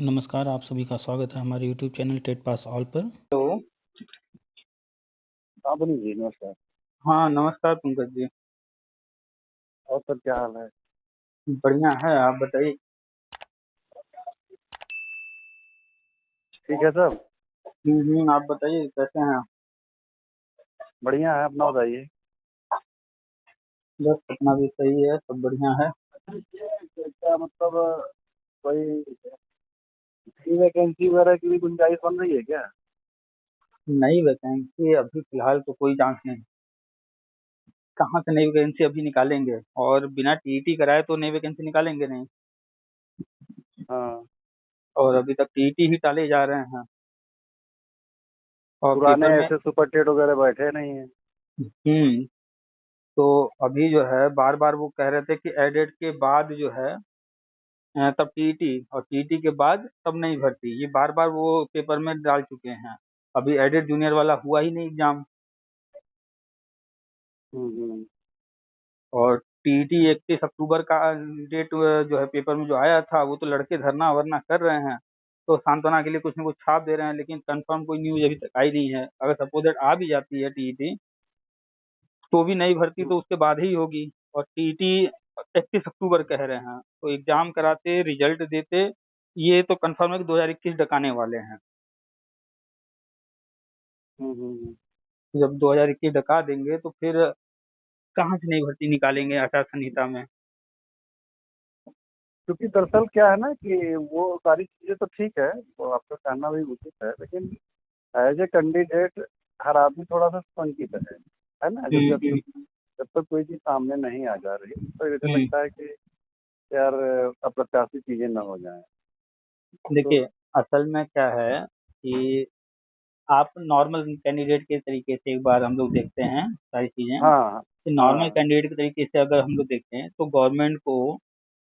नमस्कार, आप सभी का स्वागत है हमारे YouTube channel TET pass all पर। तो हाँ बोलिए जी, नमस्कार। हाँ, नमस्कार पंकज जी। और सर क्या हाल है? बढ़िया है, आप बताइए। ठीक है सब? आप बताइए कैसे हैं आप? बढ़िया है, अपना बताइए। बस अपना भी सही है, सब बढ़िया है। क्या मतलब कोई नई वैकेंसी वगैरह की भी गुंजाइश बन रही है क्या? नई वैकेंसी अभी फिलहाल तो कोई चांस नहीं। कहाँ से नई वैकेंसी अभी निकालेंगे, और बिना टीईटी कराए तो नई वैकेंसी निकालेंगे नहीं। हाँ। और अभी तक टीईटी ही टाले जा रहे हैं। और पुराने पेपर में ऐसे सुपर टेट वगैरह बैठे नहीं है। हम्म तो अभी जो है बार बार वो कह रहे थे कि एडेड के बाद जो है तब टीईटी, और टीईटी के बाद तब नहीं भर्ती, ये बार बार वो पेपर में डाल चुके हैं। अभी एडेड जूनियर वाला हुआ ही नहीं एग्जाम। हम्म। और टीईटी 31 अक्टूबर का डेट जो है पेपर में जो आया था, वो तो लड़के धरना वरना कर रहे हैं, तो सांत्वना के लिए कुछ न कुछ छाप दे रहे हैं, लेकिन कंफर्म कोई न्यूज अभी तक आई नहीं है। अगर सपोज दैट आ भी जाती है टीईटी, तो भी नई भर्ती तो उसके बाद ही होगी। और टीईटी 31 अक्टूबर कह रहे हैं, तो एग्जाम कराते रिजल्ट देते, ये तो कंफर्म है कि 2021 डकाने वाले हैं। हम्म। जब 2021 डका देंगे तो फिर कहाँ से नई भर्ती निकालेंगे आचार संहिता में। क्योंकि दरअसल क्या है ना कि वो सारी चीजें तो ठीक है, वो आपका कहना भी उचित है, लेकिन एज ए कैंडिडेट हर आदमी थोड़ा सा शंकित है ना। जब जब हम्म जब तक कोई चीज सामने नहीं आ जा रही तो ऐसे हम्म लगता है कि यार अप्रत्याशित चीजें ना हो जाएं। तो देखिए, असल में क्या है कि आप नॉर्मल कैंडिडेट के तरीके से एक बार हम लोग देखते हैं सारी चीजें। हाँ कि नॉर्मल हाँ। कैंडिडेट के तरीके से अगर हम लोग देखते हैं तो गवर्नमेंट को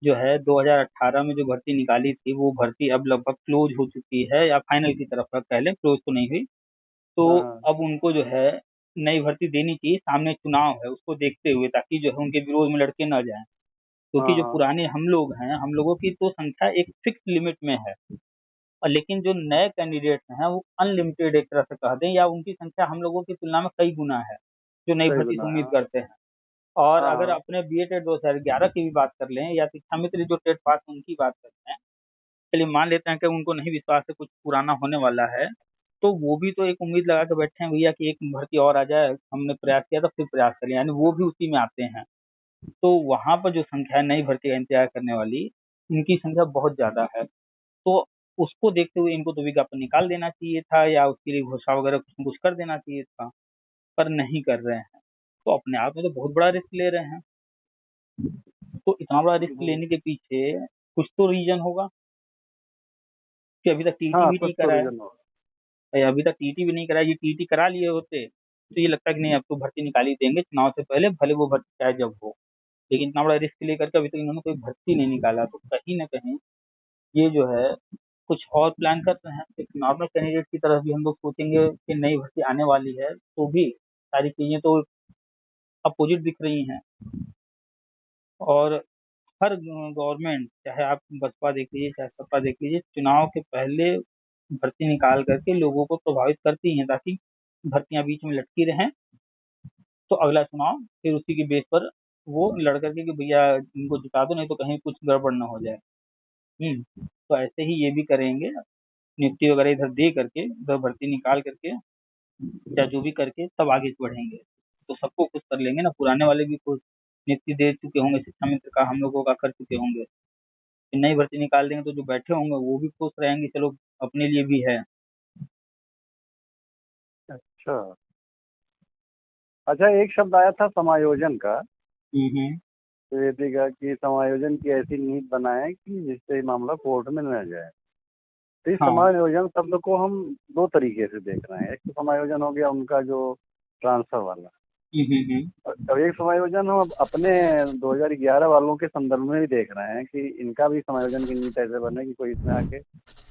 जो है 2018 में जो भर्ती निकाली थी, वो भर्ती अब लगभग क्लोज हो चुकी है, या फाइनल की तरफ है, पहले क्लोज तो नहीं हुई। तो हाँ अब उनको जो है नई भर्ती देनी चाहिए, सामने चुनाव है उसको देखते हुए, ताकि जो है उनके विरोध में लड़के न जाएं। क्योंकि जो हाँ। पुराने हम लोग हैं, हम लोगों की तो संख्या एक फिक्स लिमिट में है। और लेकिन जो नए कैंडिडेट हैं वो अनलिमिटेड एक तरह से कह दें, या उनकी संख्या हम लोगों की तुलना में कई गुना है, जो नई सही भर्ती से बना है। उम्मीद करते हैं। और अगर हाँ। अपने बी टेट 2011 की भी बात कर लें, या शिक्षा मित्र जो टेट पास उनकी बात करते हैं, चलिए मान लेते हैं कि उनको नहीं विश्वास है कुछ पुराना होने वाला है, तो वो भी तो एक उम्मीद लगा के बैठे हैं भैया कि एक भर्ती और आ जाए, हमने प्रयास किया तो फिर प्रयास करें, यानी वो भी उसी में आते हैं। तो वहां पर जो संख्या है नई भर्ती का इंतजार करने वाली, उनकी संख्या बहुत ज्यादा है। तो उसको देखते हुए इनको तो विज्ञापन निकाल देना चाहिए था, या उसके लिए घोषणा वगैरह कुछ न कुछ कर देना चाहिए था, पर नहीं कर रहे हैं। तो अपने आप में तो बहुत बड़ा रिस्क ले रहे हैं। तो इतना बड़ा रिस्क हम्म। लेने के पीछे कुछ तो रीजन होगा, कि अभी तक टीटी हाँ, भी कुछ नहीं तो कराया। रीजन होगा। अभी तक टीटी भी नहीं कराया, ये टीटी करा लिए होते तो ये लगता है कि नहीं, अब तो भर्ती निकाल ही देंगे चुनाव से पहले, भले वो भर्ती चाहे जब हो। लेकिन इतना बड़ा रिस्क लेकर के अभी तक इन्होंने कोई भर्ती नहीं निकाला, तो कहीं ना कहीं ये जो है कुछ और प्लान कर रहे हैं। एक नॉर्मल कैंडिडेट की तरफ भी हम लोग सोचेंगे कि नई भर्ती आने वाली है, तो भी सारी चीजें तो अपोजिट दिख रही हैं। और हर गवर्नमेंट, चाहे आप बसपा देख लीजिए चाहे सपा देख लीजिए, चुनाव के पहले भर्ती निकाल करके लोगों को प्रभावित करती हैं, ताकि भर्तियां बीच में लटकी रहें, तो अगला चुनाव फिर उसी के बेस पर वो लड़ करके कि भैया इनको जिता दो, नहीं तो कहीं कुछ गड़बड़ ना हो जाए। तो ऐसे ही ये भी करेंगे, नियुक्ति वगैरह इधर दे करके, इधर भर्ती निकाल करके, या जो भी करके तब आगे बढ़ेंगे। तो सबको खुश कर लेंगे ना, पुराने वाले भी खुश, नियुक्ति दे चुके होंगे, शिक्षा मित्र का हम लोगों का कर चुके होंगे, फिर नई भर्ती निकाल देंगे तो जो बैठे होंगे वो भी खुश रहेंगे, चलो अपने लिए भी है। अच्छा। अच्छा, एक शब्द आया था समायोजन का। हम्म। द्विवेदी का कि समायोजन की ऐसी नीति बनाएं कि जिससे मामला कोर्ट में न जाए। तो इस हाँ। समायोजन शब्द को हम दो तरीके से देख रहे हैं। एक तो समायोजन हो गया उनका जो ट्रांसफर वाला, हम्म। और एक समायोजन हम अपने 2011 वालों के संदर्भ में भी देख रहे हैं कि इनका भी समायोजन की नीति ऐसे बने कि कोई इसमें आके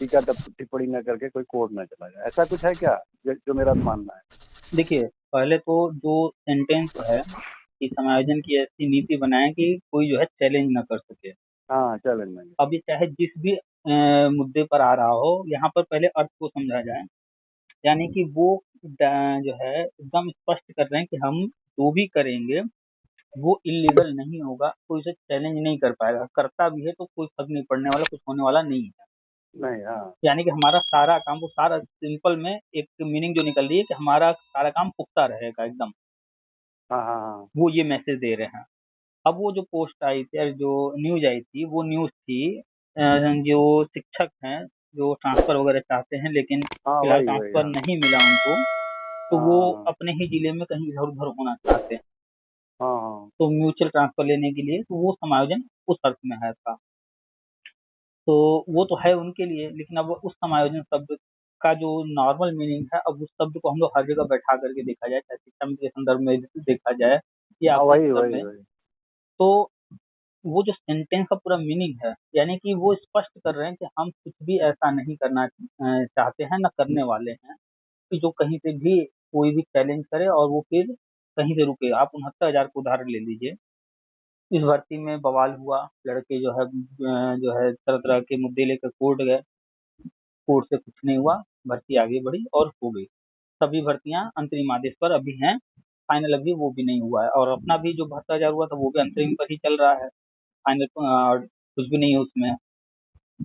टीका टिप्पणी न करके कोई कोर्ट न चला जाए। ऐसा कुछ है क्या? जो मेरा मानना है। देखिए, पहले तो जो सेंटेंस है कि समायोजन की ऐसी नीति बनाएं कि कोई जो है चैलेंज ना कर सके। हाँ, चैलेंज नहीं। अब ये चाहे जिस भी मुद्दे पर आ रहा हो, यहाँ पर पहले अर्थ को समझा जाए। यानी कि वो जो है एकदम स्पष्ट कर रहे हैं कि हम जो भी करेंगे वो इलीगल नहीं होगा, कोई उसे चैलेंज नहीं कर पाएगा, करता भी है तो कोई फर्क नहीं पड़ने वाला, कुछ होने वाला नहीं है। नहीं। हाँ यानी कि हमारा सारा काम, वो सारा सिंपल में एक मीनिंग जो निकल रही है कि हमारा सारा काम पुख्ता रहेगा एकदम, हाँ हाँ हाँ। वो ये मैसेज दे रहे हैं। अब वो जो पोस्ट आई थी, जो न्यूज आई थी, वो न्यूज थी जो शिक्षक हैं जो ट्रांसफर वगैरह चाहते हैं, लेकिन हाँ फिलहाल वही वही। ट्रांसफर हाँ नहीं मिला उनको, तो हाँ वो हाँ अपने ही जिले में कहीं इधर उधर होना चाहते हैं। हाँ हाँ। तो म्यूचुअल ट्रांसफर लेने के लिए तो वो समायोजन उस अर्थ में है था। तो वो तो है उनके लिए, लेकिन अब उस समायोजन शब्द का जो नॉर्मल मीनिंग है, अब उस शब्द को हम लोग हर जगह बैठा करके देखा जाए, चाहे शिक्षा के संदर्भ में देखा जाए या हाँ अपने वही संदर्भ वही में, वही। तो वो जो सेंटेंस का पूरा मीनिंग है, यानी कि वो स्पष्ट कर रहे हैं कि हम कुछ भी ऐसा नहीं करना चाहते हैं, न करने वाले हैं, कि जो कहीं से भी कोई भी चैलेंज करे और वो फिर कहीं से रुके। आप 69,000 का उदाहरण ले लीजिए। इस भर्ती में बवाल हुआ, लड़के जो है तरह तरह के मुद्दे लेकर कोर्ट गए, कोर्ट से कुछ नहीं हुआ, भर्ती आगे बढ़ी और हो गई। सभी भर्तियां अंतरिम आदेश पर अभी हैं, फाइनल अभी वो भी नहीं हुआ है, और अपना भी जो 72,000 हुआ था वो भी अंतरिम पर ही चल रहा है, फाइनल कुछ भी नहीं है उसमें।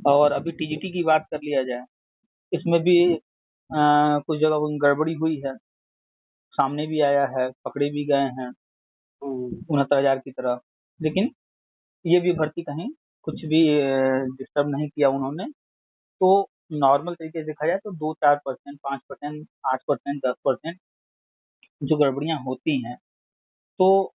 और अभी टीजीटी की बात कर लिया जाए, इसमें भी कुछ जगह गड़बड़ी हुई है, सामने भी आया है, पकड़े भी गए हैं हम्म 69,000 की तरह। लेकिन ये भी भर्ती कहीं कुछ भी डिस्टर्ब नहीं किया उन्होंने। तो नॉर्मल तरीके से देखा जाए तो 2-4%, 5%, 8%, 10% जो गड़बड़ियां होती हैं, तो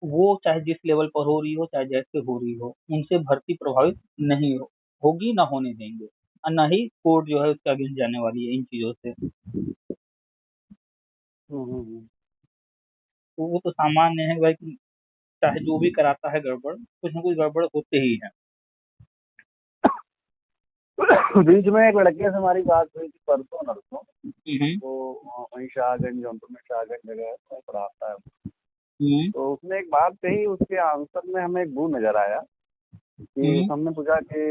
वो चाहे जिस लेवल पर हो रही हो, चाहे जैसे हो रही हो, उनसे भर्ती प्रभावित नहीं होगी, ना होने देंगे, और ना ही कोर्ट जो है उसके अगेंस्ट जाने वाली है इन चीजों से। हम्म। तो वो तो सामान्य है भाई कि चाहे जो भी कराता है गड़बड़, कुछ ना कुछ गड़बड़ होते ही है। बीच में एक लड़के से हमारी बात हुई थी परसों नरसों। हम्म। वो वहीं शाहगंज, जौनपुर में शाहगंज जगह है, वहीं पढ़ाता है। हम्म। तो उसने एक बात कही, उसके आंसर में हमें एक वो नजर आया कि हम्म। हमने पूछा कि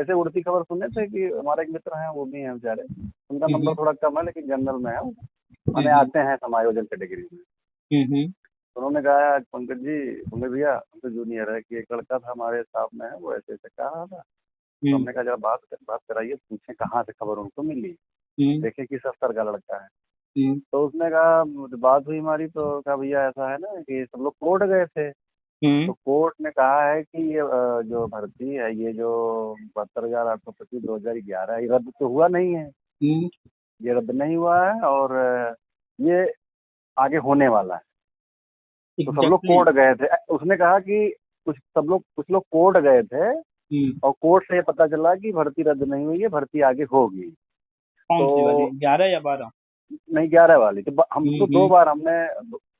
ऐसे उड़ती खबर सुने थे कि हमारे एक मित्र हैं, वो भी हैं बेचारे, उनका नंबर हम्म। थोड़ा कम है लेकिन जनरल में है, माने हम्म। आते हैं समायोजन कैटेगरी में। हम्म। तो उन्होंने कहा पंकज जी, पंकज भैया हमसे जूनियर है, कि एक लड़का था हमारे स्टाफ में है, वो ऐसे ऐसे कह रहा था। तो हम्म। हमने कहा जरा बात कराइए, पूछें कहाँ से खबर उनको मिली, हम्म। देखें किस स्तर का लड़का है। हम्म। तो उसने कहा, मुझे बात हुई हमारी, तो कहा भैया ऐसा है ना कि सब लोग कोर्ट गए थे। हम्म। तो कोर्ट ने कहा है कि ये जो भर्ती है, ये जो 72,825 2011 ये रद्द तो हुआ नहीं है, हम्म। ये रद्द नहीं हुआ है, और ये आगे होने वाला है। तो सब लोग एग्जैक्टली। कोर्ट गए थे। उसने कहा कि कुछ लोग कोर्ट गए थे, हम्म। और कोर्ट से ये पता चला कि भर्ती रद्द नहीं हुई है, भर्ती आगे होगी। कौन सी वाली, तो 11 या 12? नहीं, 11 वाली। तो हम तो दो हम्म। बार हमने,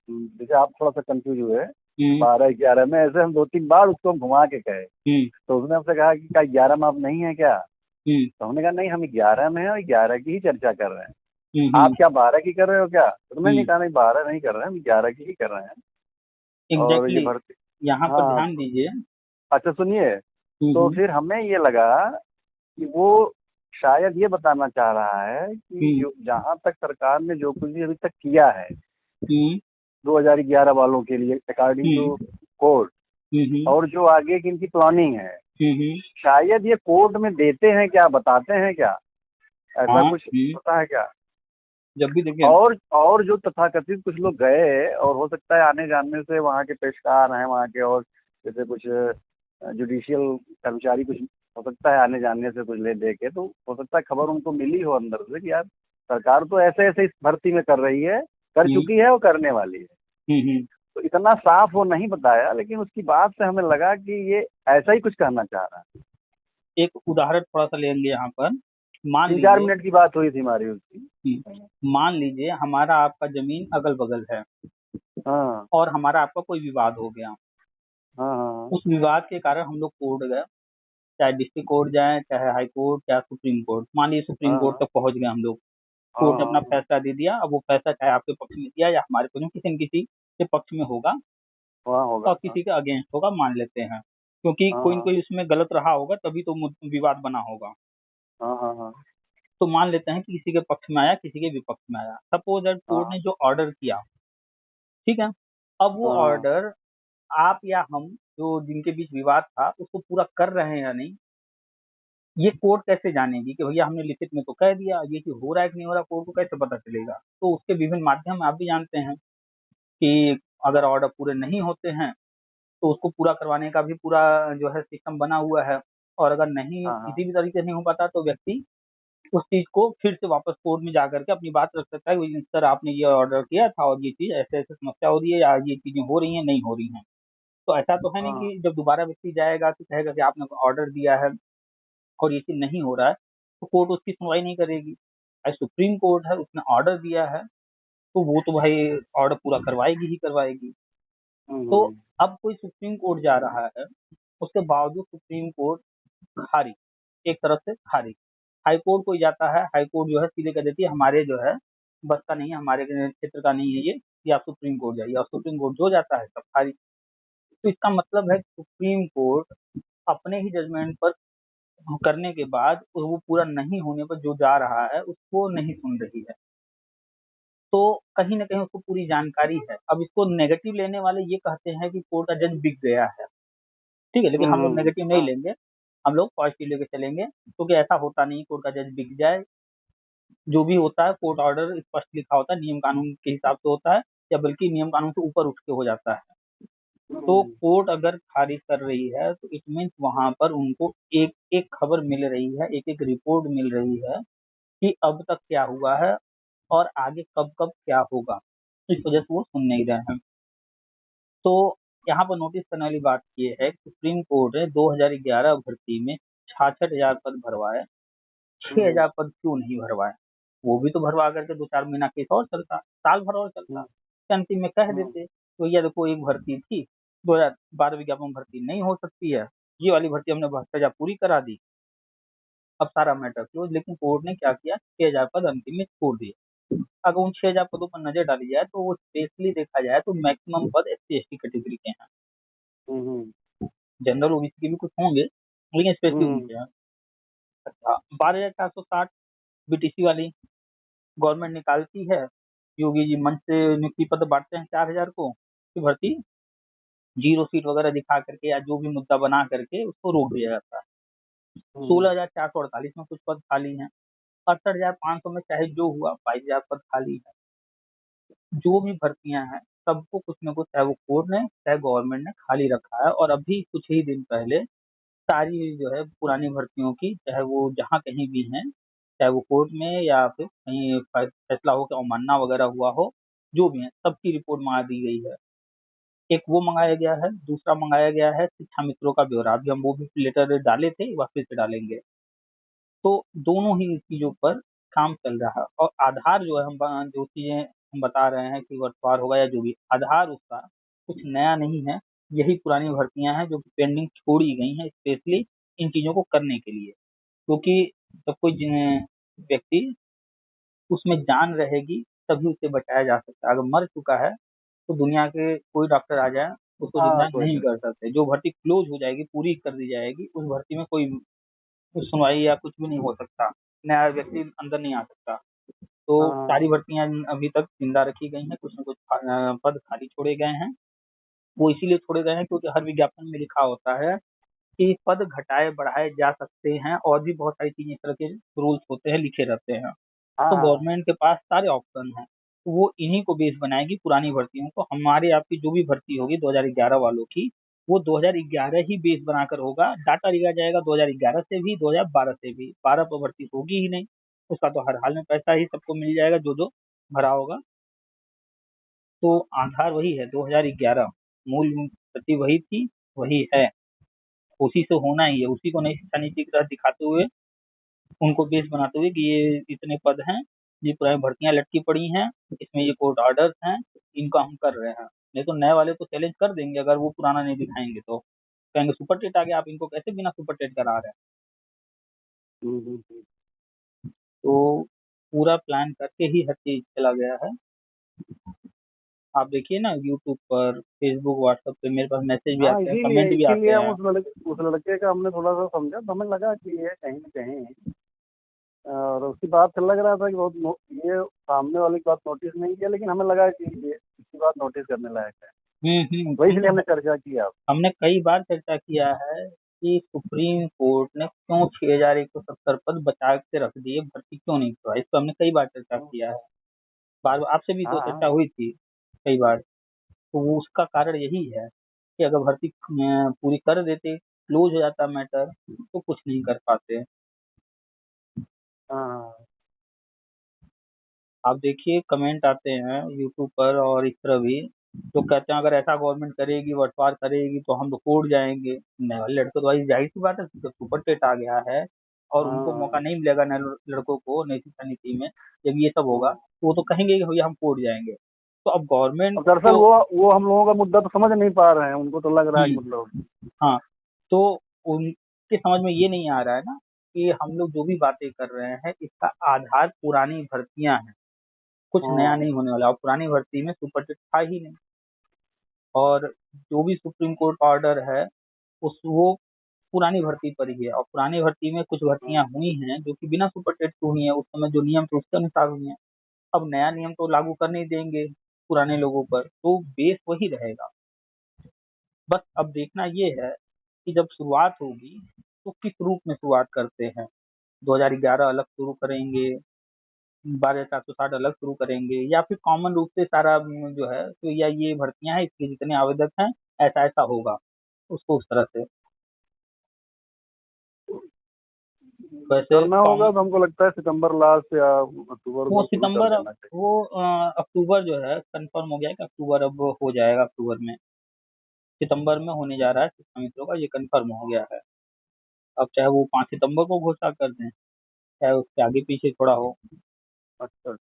जैसे आप थोड़ा सा कंफ्यूज हुए, हम्म। 12 11 में, ऐसे हम 2 3 बार उसको हम घुमा के कहे। हम्म। तो उसने हमसे कहा कि क्या 11 में आप नहीं है क्या? हम्म। तो हमने कहा नहीं, हम 11 में हैं और 11 की ही चर्चा कर रहे हैं। आप हम्म। क्या 12 की कर रहे हो क्या? तो तुमने नहीं हम्म। कहा, नहीं 12 नहीं कर रहे हैं, हम 11 की ही कर रहे हैं। और ये एग्जैक्टली। भर्ती। यहाँ पर हाँ ध्यान दीजिए। अच्छा सुनिए। तो हम्म। फिर हमें ये लगा कि वो शायद ये बताना चाह रहा है कि हम्म। जो जहाँ तक सरकार ने जो कुछ भी अभी तक किया है हम्म। 2011 वालों के लिए अकॉर्डिंग टू हम्म। कोर्ट, हम्म। और जो आगे की इनकी प्लानिंग है, हम्म। शायद ये कोर्ट में देते हैं क्या, बताते हैं क्या, ऐसा हाँ। कुछ होता है क्या? जब भी देखिए। और जो तथाकथित कुछ लोग गए, और हो सकता है आने जाने से वहाँ के पेशकार हैं वहाँ के, और जैसे कुछ जुडिशियल कर्मचारी, कुछ हो सकता है आने जाने से कुछ ले दे के, तो हो सकता है खबर उनको मिली हो अंदर से कि यार सरकार तो ऐसे ऐसे इस भर्ती में कर रही है, कर हम्म। चुकी है और करने वाली है। हम्म। तो इतना साफ वो नहीं बताया, लेकिन उसकी बात से हमें लगा कि ये ऐसा ही कुछ कहना चाह रहा है। एक उदाहरण थोड़ा सा लेंगे यहाँ पर। मान 3 4 लीजिए। मिनट की बात हुई थी हमारी उसकी। मान लीजिए हमारा आपका जमीन अगल बगल है, हाँ और हमारा आपका कोई विवाद हो गया। हाँ हाँ उस विवाद के कारण हम लोग कोर्ट गए, चाहे डिस्ट्रिक्ट कोर्ट जाए, चाहे हाई कोर्ट, चाहे सुप्रीम कोर्ट। मान लीजिए सुप्रीम कोर्ट हाँ तक पहुंच गए हम लोग, हाँ कोर्ट ने अपना हाँ फैसला दे दिया। अब वो फैसला चाहे आपके पक्ष में दिया या हमारे पक्ष में, किसी न किसी के पक्ष में होगा, वहाँ होगा। और हाँ किसी के अगेंस्ट होगा, मान लेते हैं, क्योंकि हाँ कोई न हाँ कोई उसमें गलत रहा होगा, तभी तो विवाद बना होगा। हाँ हाँ हाँ तो मान लेते हैं कि किसी के पक्ष में आया, किसी के विपक्ष में आया। सपोज दैट कोर्ट हाँ ने जो ऑर्डर किया, ठीक है, अब वो हाँ ऑर्डर आप या हम जो जिनके बीच विवाद था उसको पूरा कर रहे हैं या नहीं, ये कोर्ट कैसे जानेगी कि भैया हमने लिखित में तो कह दिया, ये चीज हो रहा है कि नहीं हो रहा, कोर्ट को कैसे पता चलेगा? तो उसके विभिन्न माध्यम आप भी जानते हैं कि अगर ऑर्डर पूरे नहीं होते हैं तो उसको पूरा करवाने का भी पूरा जो है सिस्टम बना हुआ है। और अगर नहीं, हाँ हाँ किसी भी तरीके से नहीं हो पाता तो व्यक्ति उस चीज को फिर से वापस कोर्ट में जा करके अपनी बात रख सकता है कि सर आपने ये ऑर्डर किया था और ये चीज ऐसे ऐसे समस्या हो रही है या ये चीजें हो रही हैं, नहीं हो रही हैं। तो ऐसा तो है नहीं हाँ कि जब दोबारा व्यक्ति जाएगा तो कहेगा कि आपने ऑर्डर दिया है और ये चीज नहीं हो रहा है, तो कोर्ट उसकी सुनवाई नहीं करेगी। भाई सुप्रीम कोर्ट है, उसने ऑर्डर दिया है, तो वो तो भाई ऑर्डर पूरा करवाएगी ही करवाएगी। तो हम्म, अब कोई सुप्रीम कोर्ट जा रहा है, उसके बावजूद सुप्रीम कोर्ट खारिज, एक तरफ से खारिज। हाई कोर्ट कोई जाता है, हाई कोर्ट जो है सीधे कह देती है हमारे जो है बस का नहीं है, हमारे क्षेत्र का नहीं है ये आप सुप्रीम कोर्ट जाइए, और सुप्रीम कोर्ट जो जाता है सब खारिज। तो इसका मतलब है कि सुप्रीम कोर्ट अपने ही जजमेंट पर करने के बाद वो पूरा नहीं होने पर जो जा रहा है उसको नहीं सुन रही है। तो कहीं न कहीं उसको पूरी जानकारी है। अब इसको नेगेटिव लेने वाले ये कहते हैं कि कोर्ट का जज बिक गया है, ठीक है? लेकिन हम लोग नेगेटिव नहीं हाँ लेंगे, हम लोग पॉजिटिव लेके चलेंगे, क्योंकि ऐसा होता नहीं कोर्ट का जज बिक जाए। जो भी होता है कोर्ट ऑर्डर स्पष्ट लिखा होता है, नियम कानून के हिसाब से होता है, या बल्कि नियम कानून से ऊपर उठ के हो जाता है। तो हम्म, कोर्ट अगर खारिज कर रही है तो इट मीन्स वहाँ पर उनको एक-एक खबर मिल रही है, एक-एक रिपोर्ट मिल रही है कि अब तक क्या हुआ है और आगे कब-कब क्या होगा। इस वजह से वो सुन नहीं रहे हैं। तो यहाँ पर नोटिस करने वाली बात ये है कि सुप्रीम कोर्ट ने 2011 भर्ती में 66,000 पद भरवाए, हम्म, 6,000 पद क्यों नहीं भरवाए? वो भी तो भरवा करके 2-4 महीना केस और चलता, साल भर और चलता। हम्म, फिर अंतिम में कह हम्म, देते, तो भैया देखो एक भर्ती थी, 2012 विज्ञापन भर्ती नहीं हो सकती है, ये वाली भर्ती हमने भ्रष्टाचार पूरी करा दी, अब सारा मैटर क्लोज। लेकिन कोर्ट ने क्या किया, 6,000 पद अंतिम में छोड़ दिए। अगर उन 6,000 पदों पर नजर डाली जाए तो वो स्पेशली देखा जाए तो मैक्सिमम पद एससी/एसटी कैटेगरी के हैं। हम्म, जनरल ओबीसी के भी कुछ होंगे, लेकिन स्पेशली हम्म, उनके हैं। अच्छा, 12,460 बीटीसी वाली गवर्नमेंट निकालती है, योगी जी मंच से नियुक्ति पत्र बांटते हैं 4,000 को, फिर भर्ती जीरो सीट वगैरह दिखा करके या जो भी मुद्दा बना करके उसको रोक दिया जाता है। हम्म, 16,448 में कुछ पद खाली हैं, 68,500 में चाहे जो हुआ, 22,000 पद खाली है। जो भी भर्तियां हैं सबको कुछ न कुछ, चाहे वो कोर्ट ने चाहे गवर्नमेंट ने खाली रखा है। और अभी कुछ ही दिन पहले सारी जो है पुरानी भर्तियों की, चाहे वो जहाँ कहीं भी हैं, चाहे वो कोर्ट में या फिर कहीं फैसला हो कि अवमानना वगैरह हुआ हो, जो भी है सबकी रिपोर्ट मंगा दी गई है। एक वो मंगाया गया है, दूसरा मंगाया गया है शिक्षा मित्रों का ब्यौरा, अभी हम वो भी लेटर डाले थे, वापस से डालेंगे। तो दोनों ही चीज़ों पर काम चल रहा है। और आधार जो है, जो चीज़ें हम बता रहे हैं कि वर्षवार होगा या जो भी, आधार उसका कुछ नया नहीं है, यही पुरानी भर्तियां हैं जो कि पेंडिंग छोड़ी गई हैं स्पेशली इन चीज़ों को करने के लिए। क्योंकि जब कोई व्यक्ति उसमें जान रहेगी तभी उसे बचाया जा सकता है। अगर मर चुका है तो दुनिया के कोई डॉक्टर आ जाए उसको हाँ जिंदा कोई नहीं नहीं। कर सकते। जो भर्ती क्लोज हो जाएगी, पूरी कर दी जाएगी, उस भर्ती में कोई कुछ सुनवाई या कुछ भी नहीं हो सकता, नया व्यक्ति अंदर नहीं आ सकता। तो हाँ सारी भर्तियां अभी तक जिंदा रखी गई हैं, कुछ न कुछ पद खाली छोड़े गए हैं। वो इसीलिए छोड़े गए हैं क्योंकि हर विज्ञापन में लिखा होता है कि पद घटाए बढ़ाए जा सकते हैं, और भी बहुत सारी चीजें इस तरह के रूल्स होते हैं, लिखे रहते हैं। तो हाँ गवर्नमेंट के पास सारे ऑप्शन हैं, तो वो इन्हीं को बेस बनाएगी पुरानी भर्तियों को। हमारे आपकी जो भी भर्ती होगी 2011 वालों की, वो 2011 ही बेस बनाकर होगा। डाटा लिया जाएगा 2011 से भी, 2012 से भी, 12 पर भर्ती होगी ही नहीं। उसका तो हर हाल में पैसा ही सबको मिल जाएगा जो जो भरा होगा। तो आधार वही है 2011, मूल प्रति वही थी, वही है, उसी से होना ही है। उसी को नई शिक्षा नीति की तरह दिखाते हुए, उनको बेस बनाते हुए कि ये इतने पद हैं, ये पुरानी भर्तियां लटकी पड़ी हैं, इसमें ये कोर्ट ऑर्डर्स हैं, इनका हम कर रहे हैं। नहीं तो नए वाले तो चैलेंज कर देंगे, अगर वो पुराना नहीं दिखाएंगे तो कहेंगे सुपर टेट आ गया, आप इनको कैसे बिना सुपर टेट करा रहे हैं? हम्म। तो पूरा प्लान करके ही हर चीज चला गया है। आप देखिए ना यूट्यूब पर, फेसबुक, व्हाट्सएप पे मेरे पास मैसेज भी हाँ आते हैं, इसीलिए कमेंट भी आते इसीलिए हम हैं। उस लड़के का हमने थोड़ा सा समझा, तो हमें लगा कि ये कहीं ना कहीं और उसकी बात से लग रहा था कि ये सामने वाले की बात नोटिस नहीं किया, लेकिन हमें लगा कि ये इसकी बात नोटिस करने लायक है, वही इसलिए हमने चर्चा किया। हमने कई बार चर्चा किया है कि सुप्रीम कोर्ट ने क्यों 6170 पद बचा के रख दिए, भर्ती क्यों नहीं करवाई, इस पर हमने कई बार चर्चा किया है। बार बार आपसे भी तो हाँ चर्चा हाँ। हुई थी कई बार। तो वो उसका कारण यही है कि अगर भर्ती पूरी कर देते, क्लोज हो जाता मैटर, तो कुछ नहीं कर पाते। हाँ आप देखिए कमेंट आते हैं यूट्यूब पर और इस तरह भी, तो कहते हैं अगर ऐसा गवर्नमेंट करेगी, बंटवार करेगी, तो हम तो कोर्ट जाएंगे। नए वाले लड़कों तो भाई जाहिर सी बात है, जब सुपर टेट आ गया है और उनको मौका हाँ। नहीं मिलेगा नए लड़कों को नई शिक्षा नीति में, जब ये सब होगा हाँ। तो वो तो कहेंगे कि भैया हम कोर्ट जाएंगे। तो अब गवर्नमेंट अब दरअसल को वो हम लोगों का मुद्दा तो समझ नहीं पा रहे हैं, उनको तो लग रहा है कि हम्म, मतलब। हाँ, तो उनके समझ में ये नहीं आ रहा है ना कि हम लोग जो भी बातें कर रहे हैं इसका आधार पुरानी भर्तियां हैं, कुछ नया हाँ नहीं होने वाला। और पुरानी भर्ती में सुपर टेट था ही नहीं। और जो भी सुप्रीम कोर्ट का ऑर्डर है उस वो पुरानी भर्ती पर ही है। और पुरानी भर्ती में कुछ भर्तियां हुई हैं जो कि बिना सुपर टेट की हुई हैं, उस समय जो नियम थे उसके अनुसार हुई हैं। अब नया नियम तो लागू कर नहीं देंगे पुराने लोगों पर, तो बेस वही रहेगा। बस अब देखना ये है कि जब शुरुआत होगी तो किस रूप में शुरुआत करते हैं। 2011 अलग शुरू करेंगे, 12,460 अलग शुरू करेंगे, या फिर कॉमन रूप से सारा जो है तो या ये भर्तियां हैं इसके जितने आवेदक हैं ऐसा ऐसा होगा, उसको उस तरह से। वैसे करना कॉम होगा तो हमको लगता है सितंबर लास्ट या अक्टूबर वो में शुरू कर सितंबर, देना चाहिए। वो अक्टूबर जो है कंफर्म हो गया है कि अक्टूबर अब हो जाएगा, अक्टूबर में। सितंबर में होने जा रहा है शिक्षा मित्रों का, ये कंफर्म हो गया है। अब चाहे वो 5 सितंबर को घोषणा कर दें, चाहे उसके आगे पीछे थोड़ा हो, अच्छा।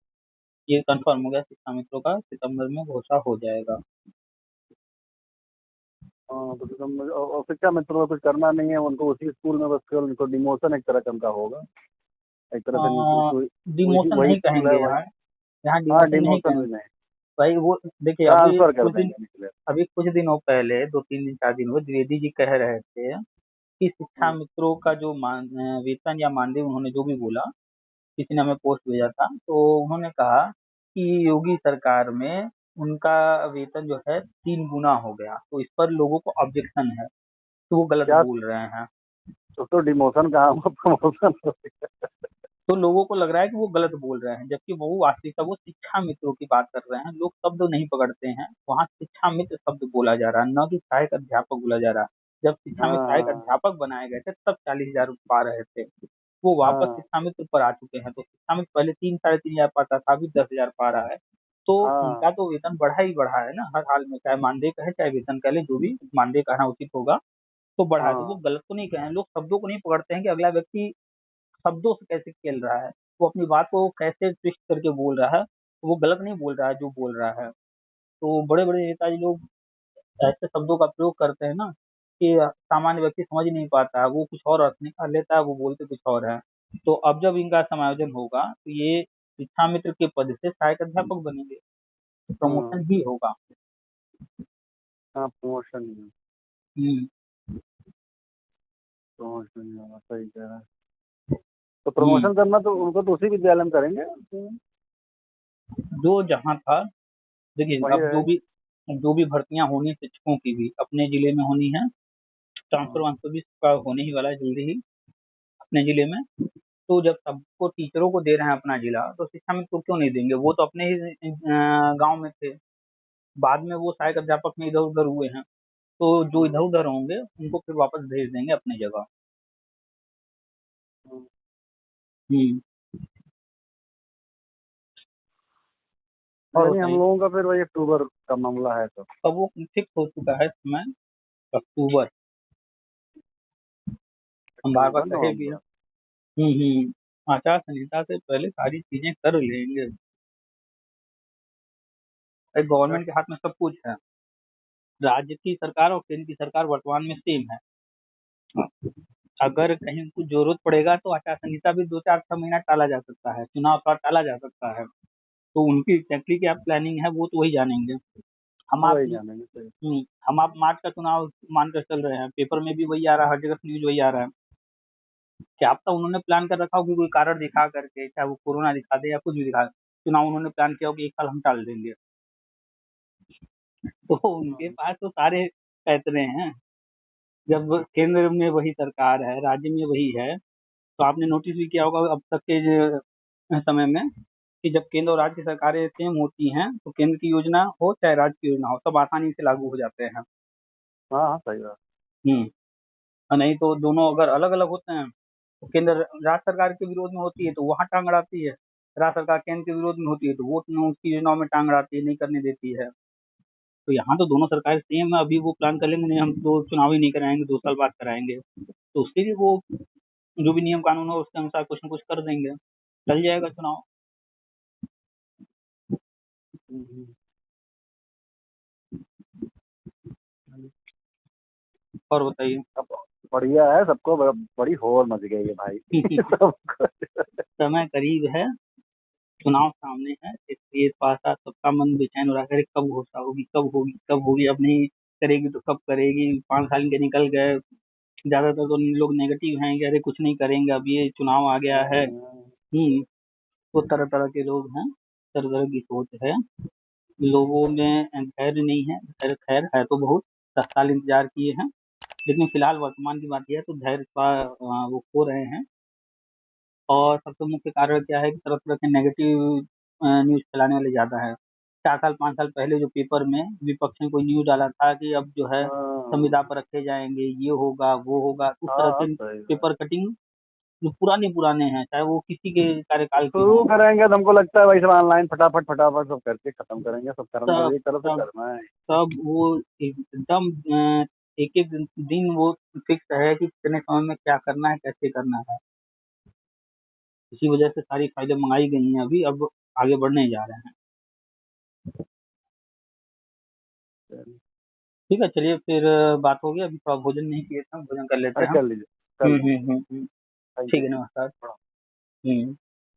ये कंफर्म हो गया शिक्षा मित्रों का, सितंबर में घोषणा हो जाएगा। हाँ तो सितंबर, और शिक्षा मित्रों को कुछ करना नहीं है उनको, उसी स्कूल में बस केवल उनको डिमोशन एक तरह का उनका होगा, एक तरह से नीचे वही डिमोशन वही नहीं स्कूल है कहेंगे वही। यहाँ, यहाँ हाँ डिमोशन नहीं डिमोशन कहेंगे। भी नहीं, भाई वो देखिए, ट्रांसफर कर देंगे निकले। अभी कुछ दिनों पहले, 2 3 दिन 4 दिन हुए, द्विवेदी जी कह रहे थे कि शिक्षा मित्रों का जो वेतन या मानदेय, उन्होंने जो भी बोला, किसी ने हमें पोस्ट भेजा था, तो उन्होंने कहा कि योगी सरकार में उनका वेतन जो है 3 गुना हो गया, तो इस पर लोगों को ऑब्जेक्शन है, तो वो गलत क्या? बोल रहे हैं। तो डिमोशन कहाँ हुआ, प्रमोशन हो गया। तो लोगों को लग रहा है कि वो गलत बोल रहे हैं, जबकि वो वास्तविकता वो शिक्षा मित्रों की बात कर रहे हैं। लोग शब्द नहीं पकड़ते हैं, वहाँ शिक्षा मित्र शब्द बोला जा रहा है, न कि सहायक अध्यापक बोला जा रहा है। जब शिक्षा में सहायक हाँ अध्यापक बनाए गए थे तब 40,000 पा रहे थे, वो वापस हाँ शिक्षा मित्र पर आ चुके हैं। तो शिक्षा मित्र पहले 3 साढ़े 3 हजार पाता था, अभी 10,000 पा रहा है। तो हाँ उनका तो वेतन बढ़ा ही बढ़ा है ना, हर हाल में, चाहे मानदेय कहे चाहे वेतन कह ले, जो भी मानदेय कहना उचित होगा, तो बढ़ा है। तो वो हाँ गलत तो नहीं कहे, लोग शब्दों को नहीं पकड़ते हैं कि अगला व्यक्ति शब्दों से कैसे खेल रहा है, वो अपनी बात को कैसे ट्विस्ट करके बोल रहा है, तो वो गलत नहीं बोल रहा है जो बोल रहा है। तो बड़े बड़े नेताजी लोग ऐसे शब्दों का प्रयोग करते हैं ना कि सामान्य व्यक्ति समझ नहीं पाता है, वो कुछ और अर्थ निकाल लेता है, वो बोलते कुछ और है। तो अब जब इनका समायोजन होगा तो ये शिक्षा मित्र के पद से सहायक अध्यापक बनेंगे, तो हाँ प्रमोशन ही होगा। हाँ। प्रमोशन, हम्म, प्रमोशन नहीं होगा, सही कह रहा है। तो हम्म। प्रमोशन करना तो उनको तो उसी विद्यालय में करेंगे, जो जहाँ था, देखिए वही अब रहेगा। जो भी भर्तियां होनी शिक्षकों की भी अपने जिले में होनी है, ट्रांसफर हाँ वांसफर भी इसका होने ही वाला है जल्दी ही अपने जिले में। तो जब सबको टीचरों को दे रहे हैं अपना जिला, तो शिक्षा में तो क्यों नहीं देंगे, वो तो अपने ही गांव में थे, बाद में वो सहायक अध्यापक में इधर उधर हुए हैं, तो जो इधर हाँ उधर होंगे उनको फिर वापस भेज देंगे अपनी जगह। हाँ। हम्म। और यानी हम बताइए। लोगों का फिर वही अक्टूबर का मामला है तो। अब वो फिक्स हो चुका है समय, अक्टूबर, हम बार बार अक्टूबर कहे भी हैं। नवंबर। आचार संहिता से पहले सारी चीजें कर लेंगे। अच्छा। गवर्नमेंट के हाथ में सब कुछ है, राज्य की सरकार और केंद्र की सरकार वर्तमान में सेम है। अगर कहीं कुछ जरूरत पड़ेगा तो आचार संहिता भी 2 4 6 महीना टाला जा सकता है, चुनाव का टाला जा सकता है। तो उनकी एग्जैक्टली क्या प्लानिंग है वो तो वही जानेंगे। हम आप वही जानेंगे, सही। हम आप मार्च का चुनाव मानकर चल रहे हैं, पेपर में भी वही आ रहा है, हर जगह न्यूज वही आ रहा है। क्या पता उन्होंने प्लान कर रखा हो कि कोई कारण दिखा करके, चाहे वो कोरोना दिखा दे या कुछ भी दिखा दे, चुनाव उन्होंने प्लान किया हो कि 1 साल हम टाल देंगे। तो उनके पास तो सारे पैतरे हैं। जब केंद्र में वही सरकार है, राज्य में वही है, तो आपने नोटिस भी किया होगा अब तक के समय में कि जब केंद्र और राज्य सरकारें सेम होती हैं तो केंद्र की योजना हो चाहे राज्य की योजना हो, सब आसानी से लागू हो जाते हैं। हाँ हाँ सही बात। हम्म। और नहीं तो दोनों अगर अलग अलग होते हैं तो केंद्र राज्य सरकार के विरोध में होती है तो वहां टांग अड़ाती है, राज्य सरकार केंद्र के विरोध में होती है तो वो उसकी योजनाओं में टांग अड़ाती है, नहीं करने देती है। तो यहाँ तो दोनों सरकार सेम है, अभी वो प्लान कर लेंगे नहीं हम तो चुनाव ही नहीं कराएंगे, 2 साल बाद कराएंगे, तो उसके लिए वो जो भी नियम कानून हो उसके अनुसार कुछ न कुछ कर देंगे, चल जाएगा चुनाव। हम्म। और बताइए। अब बढ़िया है सबको, बड़ी होड़ मच गई है भाई सबको। समय करीब है, चुनाव सामने है, इसलिए थोड़ा सा सबका मन बेचैन हो रहा है, अरे कब घोषणा होगी, कब होगी, कब होगी, अब नहीं करेगी तो कब करेगी, 5 साल के निकल गए। ज्यादातर तो लोग नेगेटिव हैं कि अरे कुछ नहीं करेंगे, अब ये चुनाव आ गया है। तो तरह तरह के लोग हैं, तरह तरह की सोच है, लोगों में धैर्य नहीं है, धैर्य खैर है तो बहुत 10 साल इंतजार किए हैं, लेकिन फिलहाल वर्तमान की बात यह है तो धैर्य का वो खो रहे हैं। और सबसे मुख्य कारण क्या है कि तरह तरह के नेगेटिव न्यूज फैलाने वाले ज्यादा है। 4 साल 5 साल पहले जो पेपर में विपक्ष ने कोई न्यूज डाला था कि अब जो है संविदा पर रखे जाएंगे, ये होगा वो होगा, उस तरह हाँ के सही बात। पेपर कटिंग जो पुराने पुराने हैं, चाहे वो किसी के कार्यकाल के शुरू हों, करेंगे तो हमको लगता है भाई सब ऑनलाइन फटाफट फटाफट सब करके खत्म करेंगे, सब करना सब एक तरफ से सब करना है। सब वो एकदम एक एक दिन वो फिक्स है कि कितने समय में क्या करना है, कैसे करना है। इसी वजह से सारी फाइलें मंगाई गई हैं अभी, अब आगे बढ़ने जा रहे हैं। ठीक है, चलिए फिर बात होगी, अभी थोड़ा भोजन नहीं किए थे, भोजन कर लेते अरे हैं। कर लीजिए कर लीजिए। हम्म। थैंक ठीक यू। है, नमस्कार। हम्म।